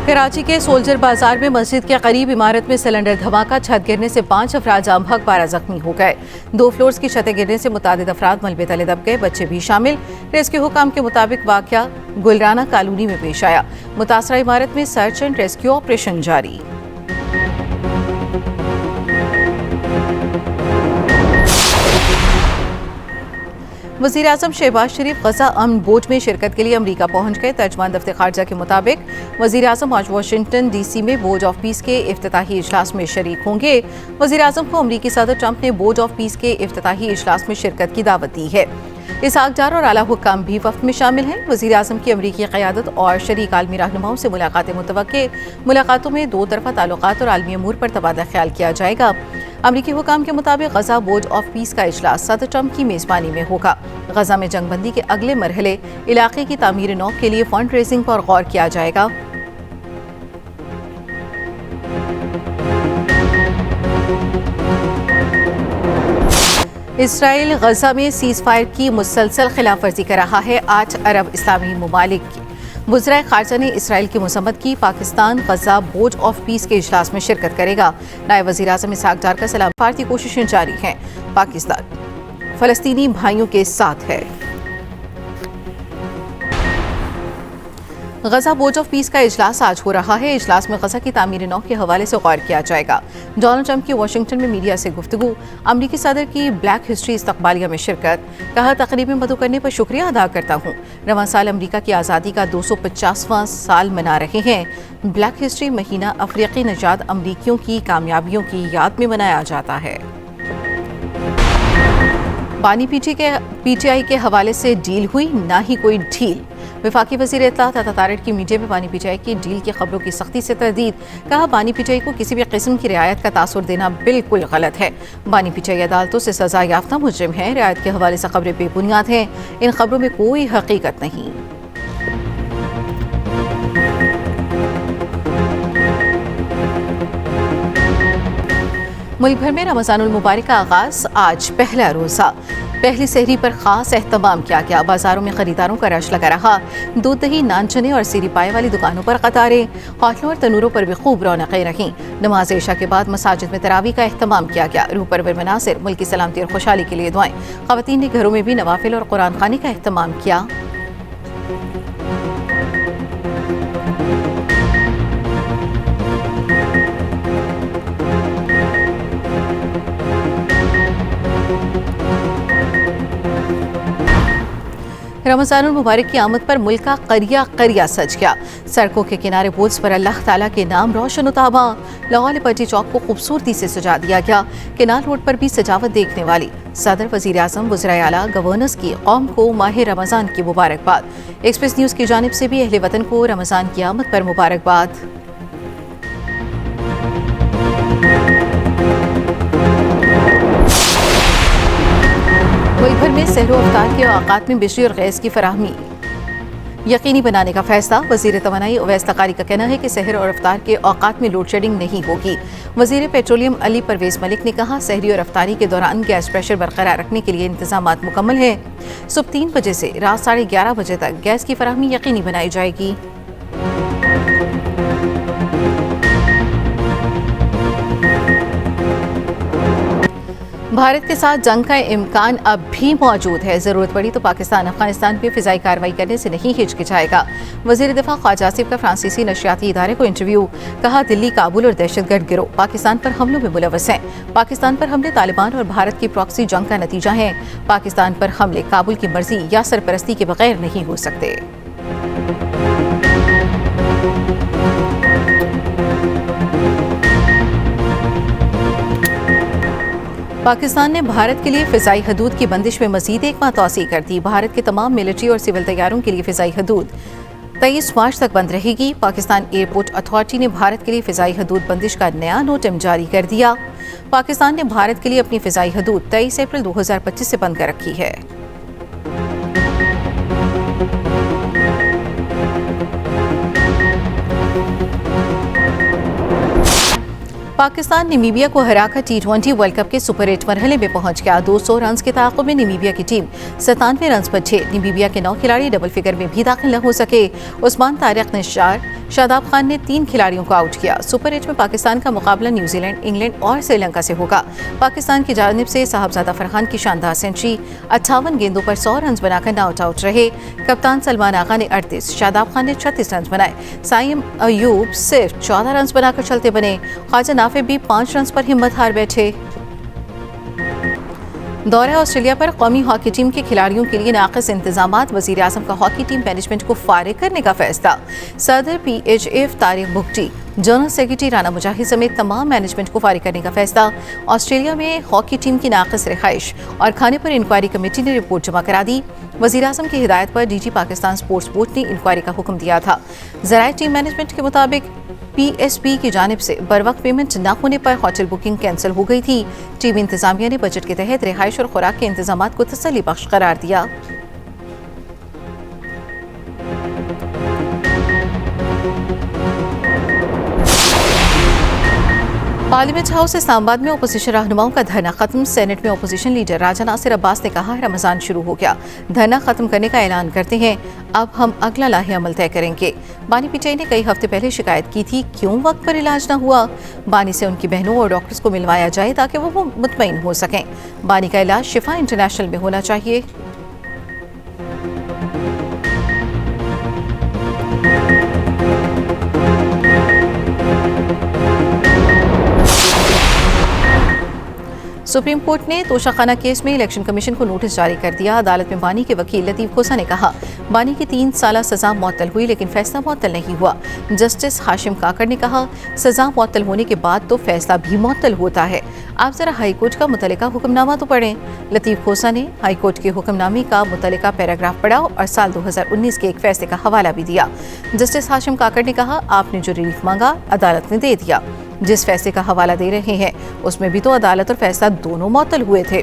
कराची के सोल्जर बाजार में मस्जिद के करीब इमारत में सिलेंडर धमाका, छत गिरने से 5 अफराद जाम हक 12 जख्मी हो गए। 2 फ्लोर्स की छतें गिरने से मुतादिद अफराद मलबे तले दब गए, बच्चे भी शामिल। रेस्क्यू हुकाम के मुताबिक वाकया गुलराना कॉलोनी में पेश आया। मुतासरा इमारत में सर्च एंड रेस्क्यू ऑपरेशन जारी। वज़ीर-ए-आज़म शहबाज शरीफ गजा अमन बोर्ड में शिरकत के लिए अमरीका पहुंच गए। तर्जमान दफ्तर खारजा के मुताबिक वज़ीर-ए-आज़म आज वाशिंगटन DC में बोर्ड ऑफ पीस के इफ्तिताही इजलास में शरीक होंगे। वज़ीर-ए-आज़म को अमरीकी सदर ट्रंप ने बोर्ड ऑफ पीस के इफ्तिताही इजलास में शिरकत की दावत दी है। इसहाक डार और आला हुक्काम भी वफ्द में शामिल हैं। वज़ीर-ए-आज़म की अमरीकी क़यादत और शरीक आलमी रहनुमाओं से मुलाकातें मुतवक्के। मुलाकातों में 2 तरफ़ा ताल्लुकात और आलमी अमूर पर तबादला ख्याल किया जाएगा। अमरीकी हुकाम के मुताबिक गजा बोर्ड ऑफ पीस का इजलास सदर ट्रंप की मेज़बानी में होगा। गजा में जंगबंदी के अगले मरहले इलाके की तामीर नौ के लिए फंड रेजिंग पर गौर किया जाएगा। इसराइल गजा में सीज़ फायर की मुसलसल खिलाफ वर्जी कर रहा है। 8 अरब इस्लामी ममालिक की वज़ीर ख़ारजा ने इसराइल की मज़म्मत की। पाकिस्तान गजा बोर्ड ऑफ पीस के इजलास में शिरकत करेगा। नायब वज़ीर-ए-आज़म इसहाक डार का सलाम। भारतीय कोशिशें जारी हैं। पाकिस्तान फ़लस्तीनी भाइयों के साथ है। गजा बोर्ड ऑफ पीस का इजलास आज हो रहा है। इजलास में गजा की तामीर नौ के हवाले से गौर किया जाएगा। डोनाल्ड ट्रंप की वाशिंगटन में मीडिया से गुफ्तगू। अमरीकी सदर की ब्लैक हिस्ट्री इस्तकबालिया में शिरकत। कहा, तकरीब में मदु करने पर शुक्रिया अदा करता हूँ। रवां साल अमरीका की आज़ादी का 250वां साल मना रहे हैं। ब्लैक हिस्ट्री महीना अफ्रीकी नजात अमरीकियों की कामयाबियों की याद में मनाया जाता है। बानी PTI के हवाले से डील हुई, ना ही कोई ढील। वफाकी वज़ीर इत्तलात अता तारिक की मीडिया में बानी PTI की डील की खबरों की सख्ती से तरदीद। कहा, बानी PTI को किसी भी किस्म की रियायत का तासुर देना बिल्कुल गलत है। बानी PTI अदालतों से सजा याफ्ता मुजरिम है। रियायत के हवाले से खबरें बेबुनियाद हैं। इन खबरों में कोई हकीकत नहीं। मुल्क भर में रमज़ानुल मुबारक का आगाज़, आज पहला रोज़ा। पहली सहरी पर खास एहतमाम किया गया। बाजारों में खरीदारों का रश लगा रहा। दूध दही, नान चने और सीरी पाए वाली दुकानों पर कतारें। होटलों और तनूरों पर भी खूब रौनकें रहीं। नमाज इशा के बाद मसाजिद में तरावी का एहतमाम किया गया। रूह परवर मनासिर, मुल्क की सलामती और खुशहाली के लिए दुआएं। ख़वातीन ने घरों में भी नवाफिल और कुरान खानी का एहतमाम किया। रमज़ानुल मुबारक की आमद पर मुल्क का करिया करिया सज गया। सड़कों के किनारे बोर्ड्स पर अल्लाह ताला के नाम रोशन उताबा। लाहौर लिबर्टी चौक को खूबसूरती से सजा दिया गया। केनाल रोड पर भी सजावट देखने वाली। सदर, वज़ीर-ए-आज़म, वज़राए आला, गवर्नर्स की कौम को माह रमज़ान की मुबारकबाद। एक्सप्रेस न्यूज़ की जानिब से भी अहले वतन को रमज़ान की आमद पर मुबारकबाद। मुल्क भर में सहरो अफ्तार के औकात में बिजली और गैस की फराहमी यकीनी बनाने का फैसला। वज़ीर तवानाई उवैस लकारी का कहना है कि सहर और अफ्तार के औकात में लोड शेडिंग नहीं होगी। वज़ीर पेट्रोलियम अली परवेज़ मलिक ने कहा, सहरी और अफ्तारी के दौरान गैस प्रेशर बरकरार रखने के लिए इंतजामात मुकम्मल है। सुबह 3 बजे से रात 11:30 बजे तक गैस की फराहमी यकीनी बनाई जाएगी। भारत के साथ जंग का इम्कान अब भी मौजूद है। जरूरत पड़ी तो पाकिस्तान अफगानिस्तान पर फिजाई कार्रवाई करने से नहीं हिचकिचाएगा। वज़ीर दिफा ख्वाजा आसिफ का फ्रांसीसी नशरियाती इदारे को इंटरव्यू। कहा, दिल्ली, काबुल और दहशतगर्द गिरोह पाकिस्तान पर हमलों में मुलव्वस हैं। पाकिस्तान पर हमले तालिबान और भारत की प्रॉक्सी जंग का नतीजा है। पाकिस्तान पर हमले काबुल की मर्जी या सरपरस्ती के बगैर नहीं हो सकते। पाकिस्तान ने भारत के लिए फ़िज़ाई हदूद की बंदिश में मज़ीद 1 माह तौसी कर दी। भारत के तमाम मिलिट्री और सिविल तैयारों के लिए फ़िज़ाई हदूद 23 मार्च तक बंद रहेगी। पाकिस्तान एयरपोर्ट अथॉरिटी ने भारत के लिए फ़िज़ाई हदूद बंदिश का नया नोटिस जारी कर दिया। पाकिस्तान ने भारत के लिए अपनी फ़िज़ाई हदूद 23 अप्रैल 2025 से बंद कर रखी है। पाकिस्तान नामीबिया को हराकर T20 वर्ल्ड कप के सुपर 8 मरहले में पहुंच गया। 200 रन के ताक़ुब में नामीबिया की टीम 97 रन पर 6। नामीबिया के 9 खिलाड़ी डबल फिगर में भी दाखिल न हो सके। उस्मान तारिक ने 4, शादाब खान ने 3 खिलाड़ियों को आउट किया। सुपर 8 में पाकिस्तान का मुकाबला न्यूजीलैंड, इंग्लैंड और श्रीलंका से होगा। पाकिस्तान की जानिब से साहबजादा फरहान की शानदार सेंचुरी, 58 गेंदों पर 100 रन बनाकर नॉट आउट रहे। कप्तान सलमान आगा ने 38, शादाब खान ने 36 रन बनाए। साइम अयूब सिर्फ 14 रन बनाकर चलते बने। ख्वाजा नाफे भी 5 रन पर हिम्मत हार बैठे। दौरे ऑस्ट्रेलिया पर कौमी हॉकी टीम के खिलाड़ियों के लिए नाक़िस इंतजामात, वज़ीर आज़म का हॉकी टीम मैनेजमेंट को फारिग करने का फैसला। सदर PHF Tariq Bugti, general secretary Rana Mujahid समेत तमाम मैनेजमेंट को फारिग करने का फैसला। ऑस्ट्रेलिया में हॉकी टीम की नाक़िस रिहाइश और खाने पर इंक्वायरी कमेटी ने रिपोर्ट जमा करा दी। वज़ीर आज़म की हिदायत पर DG पाकिस्तान स्पोर्ट्स बोर्ड ने इंक्वायरी का हुक्म दिया था। ज़राए टीम मैनेजमेंट के मुताबिक PSB की जानिब से बरवक्त पेमेंट न होने पर होटल बुकिंग कैंसिल हो गई थी। टीम इंतजामिया ने बजट के तहत रिहाइश और खुराक के इंतजामात को तसल्ली बख्श करार दिया। पार्लियामेंट हाउस इस्लामाबाद में अपोजिशन रहनुमाओं का धरना खत्म। सेनेट में अपोजिशन लीडर राजा नासिर अब्बास ने कहा, रमजान शुरू हो गया, धरना खत्म करने का ऐलान करते हैं, अब हम अगला लाहे अमल तय करेंगे। बानी पीटीआई ने कई हफ्ते पहले शिकायत की थी, क्यों वक्त पर इलाज न हुआ। बानी से उनकी बहनों और डॉक्टर्स को मिलवाया जाए ताकि वो मुतमईन हो सकें। बानी का इलाज शिफा इंटरनेशनल में होना चाहिए। सुप्रीम कोर्ट ने तोशाखाना केस में इलेक्शन कमीशन को नोटिस जारी कर दिया। अदालत में बानी के वकील लतीफ खोसा ने कहा, बानी की 3 साल सजा मुअत्तल हुई लेकिन फैसला मुअत्तल नहीं हुआ। जस्टिस हाशिम काकर ने कहा, सजा मुअत्तल होने के बाद तो फैसला भी मुअत्तल होता है। आप जरा हाईकोर्ट का मुतल्लिका हुक्मनामा तो पढ़ें। लतीफ खोसा ने हाईकोर्ट के हुक्मनामे का मुतल्लिका पैराग्राफ पढ़ा और साल 2019 के एक फैसले का हवाला भी दिया। जस्टिस हाशिम काकर ने कहा, आपने जो रिलीफ मांगा अदालत ने दे दिया। जिस फैसले का हवाला दे रहे हैं उसमें भी तो अदालत और फैसला दोनों मुअत्तल हुए थे।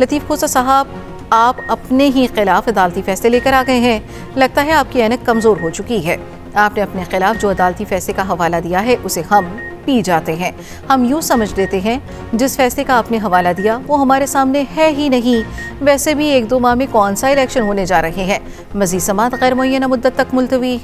लतीफ खोसा साहब, आप अपने ही खिलाफ अदालती फैसले लेकर आ गए हैं। लगता है आपकी ऐनक कमजोर हो चुकी है। आपने अपने खिलाफ जो अदालती फैसले का हवाला दिया है उसे हम पी जाते हैं। हम यूँ समझ लेते हैं जिस फैसले का आपने हवाला दिया वो हमारे सामने है ही नहीं। वैसे भी 1-2 माह में कौन सा इलेक्शन होने जा रहे हैं। मज़ीद समाअत गैर मुअय्यना मुद्दत तक मुलतवी।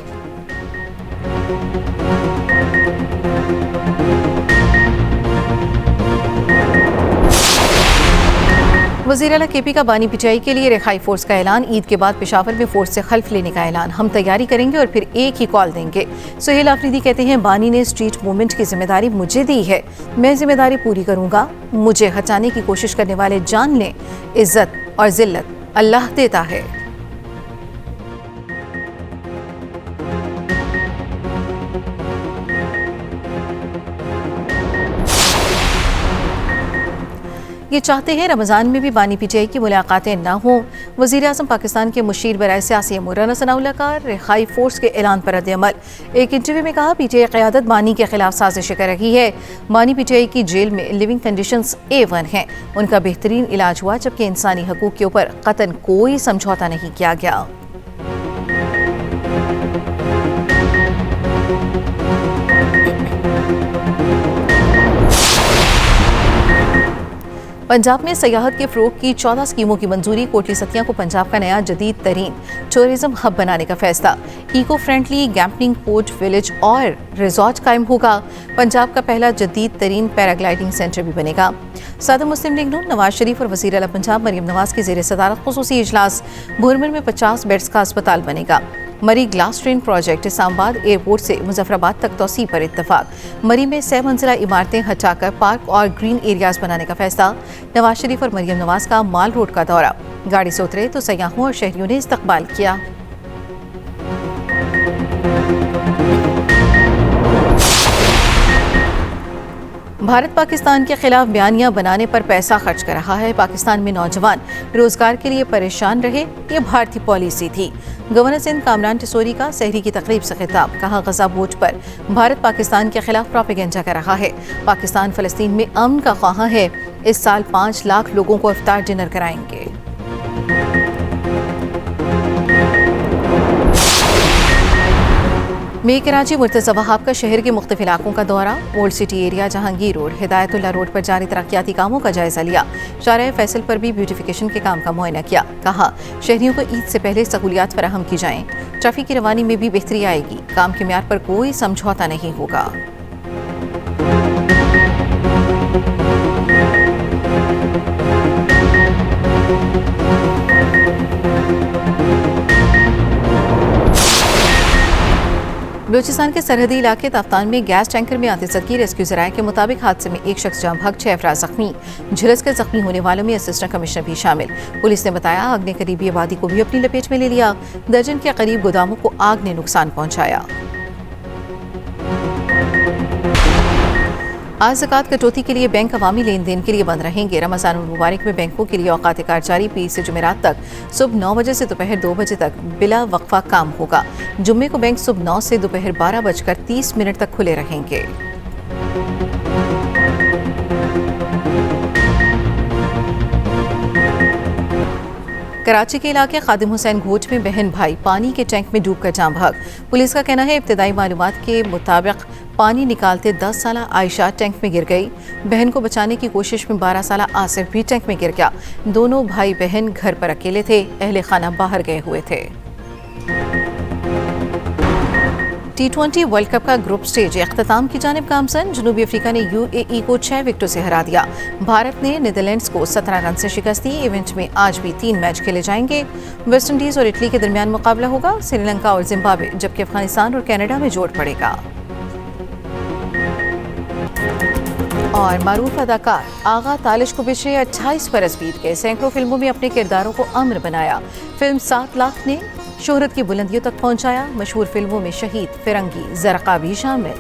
वज़ीर आला KP का बानी पीटीआई के लिए रिहाई फोर्स का ऐलान। ईद के बाद पेशावर में फोर्स से खल्फ लेने का ऐलान। हम तैयारी करेंगे और फिर एक ही कॉल देंगे। सुहेल आफरीदी कहते हैं, बानी ने स्ट्रीट मूवमेंट की जिम्मेदारी मुझे दी है, मैं जिम्मेदारी पूरी करूंगा। मुझे हटाने की कोशिश करने वाले जान लें, इज्जत और जिल्लत अल्लाह देता है। ये चाहते हैं रमज़ान में भी बानी पीटीआई की मुलाकातें न हों। वज़ीर आज़म पाकिस्तान के मुशीर बराए सियासी अमूर राना सनाउल्लाह का रिहाई फोर्स के ऐलान पर रद्द-ए-अमल। एक इंटरव्यू में कहा, पीटीआई क़यादत बानी के खिलाफ साजिशें कर रही है। बानी पीटीआई की जेल में लिविंग कंडीशंस A1 हैं। उनका बेहतरीन इलाज हुआ जबकि इंसानी हकूक़ के ऊपर क़तन कोई समझौता नहीं किया गया। पंजाब में सयाहत के फ़रोग़ की 14 स्कीमों की मंजूरी। कोटली सतिया को पंजाब का नया जदीद तरीन टूरिज्म हब बनाने का फैसला। Eco friendly camping, port village और रिजॉर्ट कायम होगा। पंजाब का पहला जदीद तरीन पैराग्लाइडिंग सेंटर भी बनेगा। सदर मुस्लिम लीग नून नवाज शरीफ और वज़ीर आला पंजाब मरीम नवाज के ज़ेर सदारत ख़ुसूसी इजलास। भुरमर में 50 बेड्स का अस्पताल बनेगा। मरी glass train project Islamabad airport से मुजफ्फराबाद तक तोसी पर इत्तफाक। मरी में 6 मंजिला इमारतें हटाकर पार्क और ग्रीन एरियाज बनाने का फैसला। नवाज शरीफ और मरियम नवाज का माल रोड का दौरा। गाड़ी से उतरे तो सयाहों और शहरियों ने इस्तकबाल किया। भारत पाकिस्तान के खिलाफ बयानियां बनाने पर पैसा खर्च कर रहा है। पाकिस्तान में नौजवान रोजगार के लिए परेशान रहे, ये भारतीय पॉलिसी थी। गवर्नर सिंध कामरान टिसोरी का सहरी की तकरीब से खिताब। कहा, गजा बोझ पर भारत पाकिस्तान के खिलाफ प्रोपेगेंडा कर रहा है। पाकिस्तान फलस्तीन में अमन का ख्वाह है। इस साल 5 लाख लोगों को इफ्तार डिनर कराएंगे। मे कराची मुर्तज़ा वहाब का शहर के मुख्तलिफ इलाकों का दौरा। Old city area, Jahangir road, Hidayatullah road पर जारी तरक्याती कामों का जायजा लिया। शारह फैसल पर भी ब्यूटिफिकेशन के काम का मुआयना किया। कहा, शहरियों को ईद से पहले सहूलियात फराहम की जाएं। ट्रैफिक की रवानी में भी बेहतरी आएगी। काम के म्यार पर कोई समझौता नहीं होगा। बलूचिस्तान के सरहदी इलाके ताफ्तान में गैस टैंकर में आतिशगी। रेस्क्यू ज़राए के मुताबिक हादसे में एक शख्स जाँ बहक, 6 अफराद जख्मी। झुलस कर जख्मी होने वालों में असिस्टेंट कमिश्नर भी शामिल। पुलिस ने बताया, आग ने करीबी आबादी को भी अपनी लपेट में ले लिया। दर्जन के करीब गोदामों को आग ने नुकसान पहुंचाया। आज ज़कात कटौती के लिए बैंक अवामी लेन देन के लिए बंद रहेंगे। रमज़ान मुबारक में बैंकों के लिए औकात कार जारी। पीर से जुमेरात तक सुबह 9 बजे से दोपहर 2 बजे तक बिला वक्फा काम होगा। जुम्मे को बैंक सुबह 9 से दोपहर 12:30 तक खुले रहेंगे। कराची के इलाके खादिम हुसैन घोट में बहन भाई पानी के टैंक में डूबकर जाँ बहक। पुलिस का कहना है, इब्तदाई मालूमात के मुताबिक पानी निकालते 10 साल आयशा टैंक में गिर गई। बहन को बचाने की कोशिश में 12 साल आसिफ भी टैंक में गिर गया। दोनों भाई बहन घर पर अकेले थे। अहले खाना बाहर गए हुए थे। T20 वर्ल्ड कप का ग्रुप स्टेज इख्तिताम की जानिब गामजन। जनूबी अफ्रीका ने UAE को 6 विकेटों से हरा दिया। भारत ने नीदरलैंड्स को 17 रन से शिकस्त दी। इवेंट में आज भी 3 मैच खेले जाएंगे। वेस्ट इंडीज और इटली के दरमियान मुकाबला होगा। श्रीलंका और जिम्बाब्वे, जबकि अफगानिस्तान और कनाडा में जोड़ पड़ेगा। और मारूफ अदाकार आगा तालिश को पिछले 28 बरस बीत गए। सैकड़ों फिल्मों में अपने किरदारों को अम्र बनाया। फिल्म 7 लाख ने शोहरत की बुलंदियों तक पहुंचाया। मशहूर फिल्मों में शहीद, फिरंगी, ज़रक़ा भी शामिल।